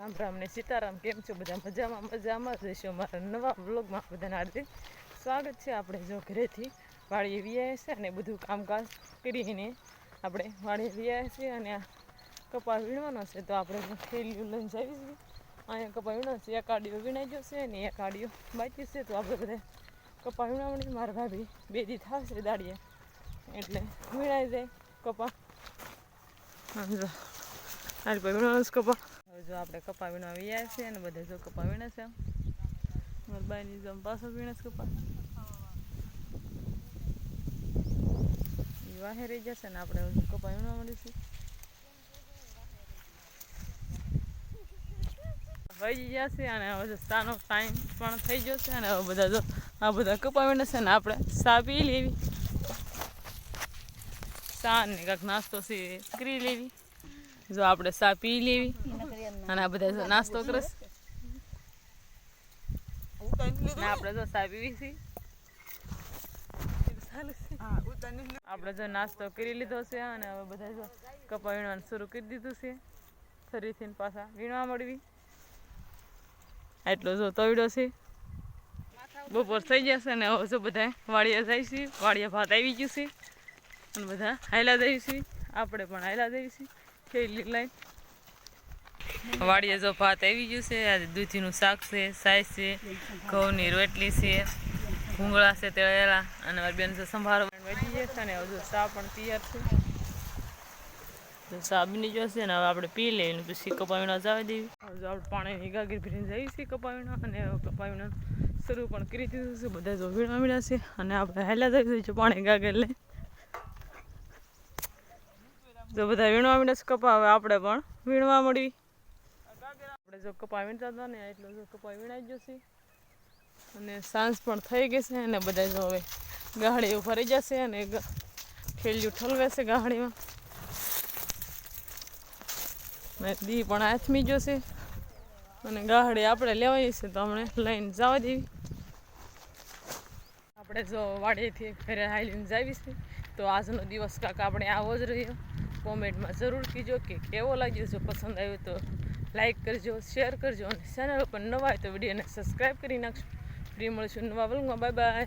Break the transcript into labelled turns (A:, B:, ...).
A: રામ રામ ને સીતારામ. કેમ છો બધા? મજામાં જઈશું. અમારા નવા વ્લોગમાં બધાને હાર્દિક સ્વાગત છે. આપણે જો ઘરેથી વાડીએ વ્યાયા છે અને બધું કામકાજ કરીને આપણે વાડીએ વ્યાયા છીએ અને આ કપા વીણવાનો છે. તો આપણે થેલીઓ લઈને જઈશું. અહીંયા કપા વીણો છે. એક આડીઓ વીણાઈ જશે અને એક આડીઓ બાકી છે. તો આપણે બધા કપા વીણાવણી મારા ભાભી બે દી થશે દાડીએ એટલે વીણાઈ જાય કપા. જો આ વીણવાનો કપા. હવે જો આપણે કપા વીણવા વ્યાયા છીએ અને બધા જો કપા વીણે છે. મારા બાઈની જેમ પાછો વીણે છે કપા. એ વાહે રહી જશે ને આપણે કપા વીણવા મળીશું. વહી જશે અને હવે સાનો ટાઈમ પણ થઈ જશે અને હવે બધા જો આ બધા કપા વીણે છે ને આપણે ચા પી લેવી. ચા ને કાંઈક નાસ્તો છે કરી લેવી. જો આપણે ચા પી લેવી અને આ બધા નાસ્તો કરે છે. આપણે જો ચા પીવી છીએ. આપણે જો નાસ્તો કરી લીધો છે અને હવે બધા જો કપા વીણવાનું શરૂ કરી દીધું છે. ફરીથી પાછા વીણવા મળવી. એટલો જો તોડ્યો છે. બપોર થઈ જશે ને હવે જો બધા વાડિયા જાય છે. વાડિયા ભાત આવી ગયું છે અને બધા હાયલા જઈએ છીએ. આપણે પણ હાયલા જઈએ છીએ. થેલી લઈને વાડીએ જો ભાત આવી ગયું છે. આજે દૂધીનું શાક છે, સાઈઝ છે, ઘઉંની રોટલી છે, ભૂંગળા છે તળેલા અને મારી બેન છે સંભારો વધી જશે અને હજુ ચા પણ તૈયાર છે. તો ચા બની જશે ને હવે આપણે પી લઈએ પછી કપા વીણવા જવા દેવી. હજુ આપણે પાણીની ગાગર ભરીને જઈએ છીએ કપા વીણવા અને કપા વીણવા શરૂ પણ કરી દીધું છે. બધા જો વીણવા વીણા છે અને આપણે હાલા જઈએ છીએ પાણી ગાગર લઈ. જો બધા વીણવા વીણે છે કપા. હવે આપણે પણ વીણવા મળી. આપણે જો કપા વીણતા હતા ને એટલો જો કપા વીણાઈ જશે અને સાંજ પણ થઈ ગઈ છે અને બધા જો હવે ગાહડીઓ ભરી જશે અને ખેલિયું ઠલવે છે ગાહડીમાં. દી પણ હાથમી જશે અને ગાહડી આપણે લેવાય છે તો હમણે લઈને જવા દેવી. આપણે જો વાડીએથી ઘરે હાલીને જાવી છે તો આજનો દિવસ કાંક આપણે આવો જ રહ્યો. કોમેન્ટમાં જરૂર કીજો કે કેવો લાગ્યો. જો પસંદ આવ્યો તો લાઈક કરજો, શેર કરજો અને ચેનલ ઉપર નવા હોય તો વિડીયોને સબસ્ક્રાઈબ કરી નાખજો. ફ્રી મળીશું નવા વ્લોગમાં. Bye bye.